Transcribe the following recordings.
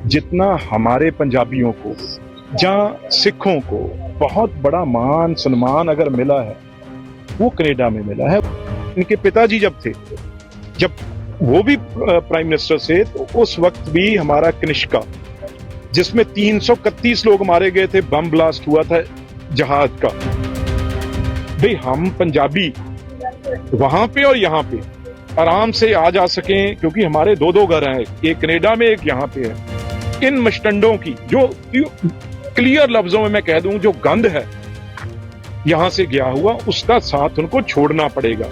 जितना हमारे पंजाबियों को, जहाँ सिखों को बहुत बड़ा मान सम्मान अगर मिला है, वो कनाडा में मिला है। इनके पिताजी जब थे, जब वो भी प्राइम मिनिस्टर से, तो उस वक्त भी हमारा कनिष्का, जिसमें 331 लोग मारे गए थे, बम ब्लास्ट हुआ था जहाज का। भाई हम पंजाबी वहां पे और यहाँ पे आराम से आ जा सकें, क्योंकि हमारे दो दो घर हैं, एक कनाडा में एक यहाँ पे है। इन मस्टंडों की जो क्लियर लफ्जों में मैं कह दूं, जो गंद है यहां से गया हुआ, उसका साथ उनको छोड़ना पड़ेगा।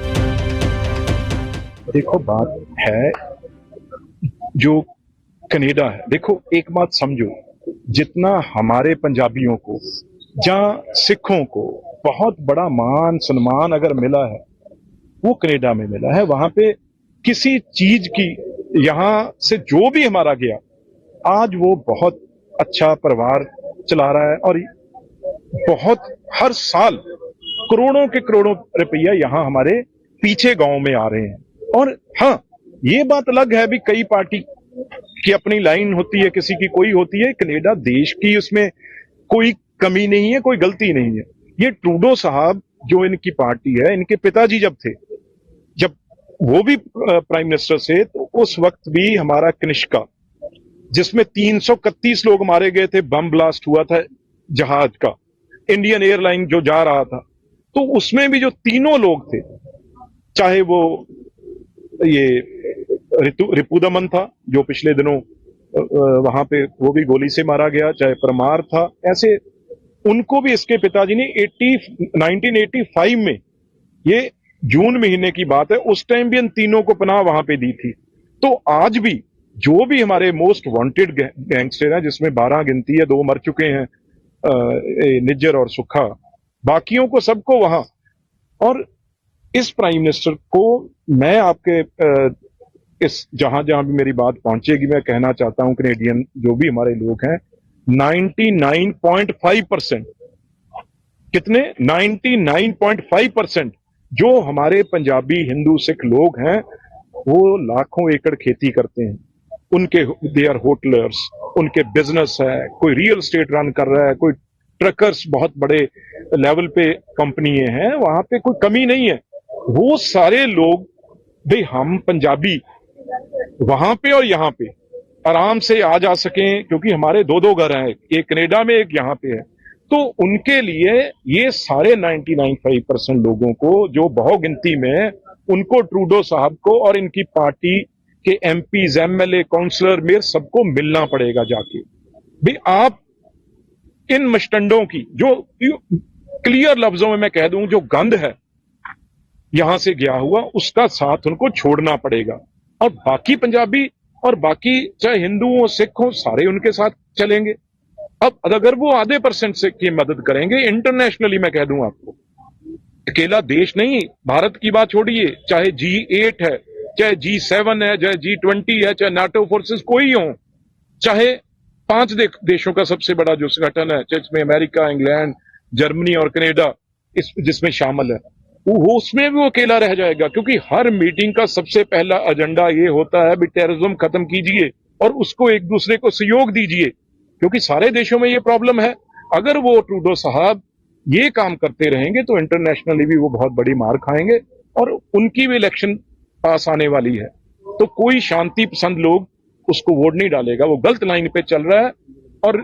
देखो बात है जो कनाडा है, देखो एक बात समझो, जितना हमारे पंजाबियों को, जहाँ सिखों को बहुत बड़ा मान सम्मान अगर मिला है, वो कनाडा में मिला है। वहां पे किसी चीज की, यहां से जो भी हमारा गया, आज वो बहुत अच्छा परिवार चला रहा है, और बहुत हर साल करोड़ों के करोड़ों रुपया यहां हमारे पीछे गांव में आ रहे हैं। और हाँ, ये बात अलग है भी, कई पार्टी की अपनी लाइन होती है, किसी की कोई होती है। कनाडा देश की, उसमें कोई कमी नहीं है, कोई गलती नहीं है। ये ट्रूडो साहब जो इनकी पार्टी है, इनके पिताजी जब थे, जब वो भी प्राइम मिनिस्टर से, तो उस वक्त भी हमारा कनिष्का, जिसमें 331 लोग मारे गए थे, बम ब्लास्ट हुआ था जहाज का, इंडियन एयरलाइन जो जा रहा था, तो उसमें भी जो तीनों लोग थे, चाहे वो ये रिपुदमन था जो पिछले दिनों वहां पे वो भी गोली से मारा गया, चाहे परमार था, ऐसे उनको भी इसके पिताजी ने 1985 में, ये जून महीने की बात है, उस टाइम भी इन तीनों को पनाह वहां पे दी थी। तो आज भी जो भी हमारे मोस्ट वांटेड गैंगस्टर हैं, जिसमें 12 गिनती है, 2 मर चुके हैं, निज्जर और सुखा, बाकियों को सबको वहां। और इस प्राइम मिनिस्टर को मैं आपके इस जहां जहां भी मेरी बात पहुंचेगी, मैं कहना चाहता हूं, कनेडियन जो भी हमारे लोग हैं, 99.5%, कितने 99.5% जो हमारे पंजाबी हिंदू सिख लोग हैं, वो लाखों एकड़ खेती करते हैं। उनके दे आर होटलर्स, उनके बिजनेस है, कोई रियल स्टेट रन कर रहा है, कोई ट्रकर्स बहुत बड़े लेवल पे कंपनी हैं, वहां पे कोई कमी नहीं है। वो सारे लोग, भाई हम पंजाबी वहां पे और यहाँ पे आराम से आ जा सकें, क्योंकि हमारे दो दो घर हैं, एक कनाडा में एक यहाँ पे है। तो उनके लिए ये सारे 99.5% लोगों को, जो बहुगिनती में, उनको ट्रूडो साहब को और इनकी पार्टी के एमपीज, एमएलए, काउंसलर, मेयर, सबको मिलना पड़ेगा जाके। भाई आप इन मस्टंडों की जो क्लियर लफ्जों में मैं कह दूं, जो गंद है यहां से गया हुआ, उसका साथ उनको छोड़ना पड़ेगा। और बाकी पंजाबी और बाकी चाहे हिंदू हो, सिख हो, सारे उनके साथ चलेंगे। अब अगर वो आधे परसेंट से की मदद करेंगे, इंटरनेशनली मैं कह दूं आपको, अकेला देश नहीं, भारत की बात छोड़िए, चाहे G8 है, चाहे G7 है, चाहे G20 है, चाहे नाटो फोर्सेस कोई हो, चाहे 5 देशों का सबसे बड़ा जो संगठन है, जिसमें अमेरिका, इंग्लैंड, जर्मनी और कनाडा इस जिसमें शामिल है, वो उसमें भी वो अकेला रह जाएगा। क्योंकि हर मीटिंग का सबसे पहला एजेंडा ये होता है भी टेररिज्म खत्म कीजिए और उसको एक दूसरे को सहयोग दीजिए, क्योंकि सारे देशों में ये प्रॉब्लम है। अगर वो ट्रूडो साहब ये काम करते रहेंगे, तो इंटरनेशनली भी वो बहुत बड़ी मार खाएंगे, और उनकी भी इलेक्शन पास आने वाली है। तो कोई शांति पसंद लोग उसको वोट नहीं डालेगा, वो गलत लाइन पे चल रहा है। और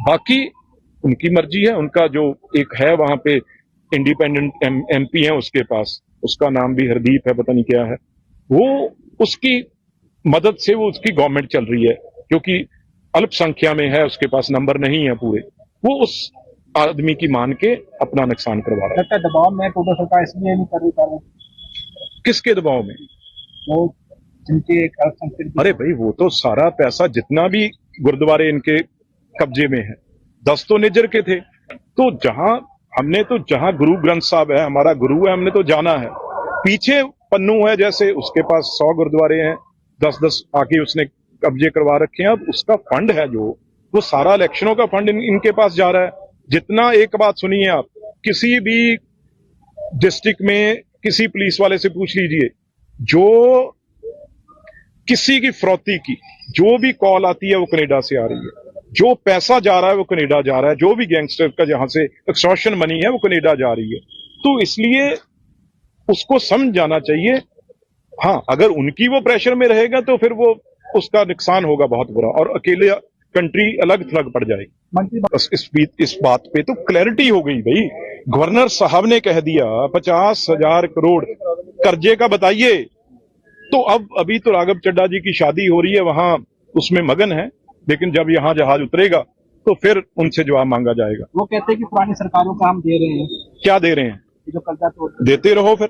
बाकी उनकी मर्जी है, उनका जो एक है वहां पे इंडिपेंडेंट एमपी है उसके पास, उसका नाम भी हरदीप है, पता नहीं क्या है, वो उसकी मदद से वो उसकी गवर्नमेंट चल रही है, क्योंकि अल्पसंख्या में है, उसके पास नंबर नहीं है पूरे, वो उस आदमी की मान के अपना नुकसान करवा रहा है। दबाव में टोटल सरकार इसलिए नहीं कर रही कार्रवाई, किसके दबाव में? वो जिनके एक अल्पसंख्यक। अरे भाई, वो तो सारा पैसा जितना भी गुरुद्वारे इनके कब्जे में है, 10 तो निज्जर के थे। तो जहां गुरु ग्रंथ साहब है, हमारा गुरु है, हमने तो जाना है। पीछे पन्नू है जैसे, उसके पास 100 गुरुद्वारे हैं, 10-10 आके उसने कब्जे करवा रखे हैं। अब उसका फंड है जो, वो सारा इलेक्शनों का फंड इनके पास जा रहा है। जितना, एक बात सुनिए आप, किसी भी डिस्ट्रिक्ट में किसी पुलिस वाले से पूछ लीजिए, जो किसी की फ्रौती की जो भी कॉल आती है वो कनाडा से आ रही है, जो पैसा जा रहा है वो कनाडा जा रहा है, जो भी गैंगस्टर का जहां से एक्सटॉर्शन मनी है वो कनाडा जा रही है। तो इसलिए उसको समझ जाना चाहिए। हाँ, अगर उनकी वो प्रेशर में रहेगा तो फिर वो उसका नुकसान होगा बहुत बुरा, और अकेले कंट्री अलग थलग पड़ जाएगी। मंत्री बस इस बात पे तो क्लैरिटी हो गई भाई। गवर्नर साहब ने कह दिया 50,000 करोड़ कर्जे का बताइए, तो अब अभी तो राघव चड्ढा जी की शादी हो रही है, वहां उसमें मगन है, लेकिन जब यहां जहाज उतरेगा तो फिर उनसे जवाब मांगा जाएगा। वो कहते हैं कि पुरानी सरकारों का हम दे रहे हैं, क्या दे रहे हैं? ये जो कर्जा तो देते रहो फिर।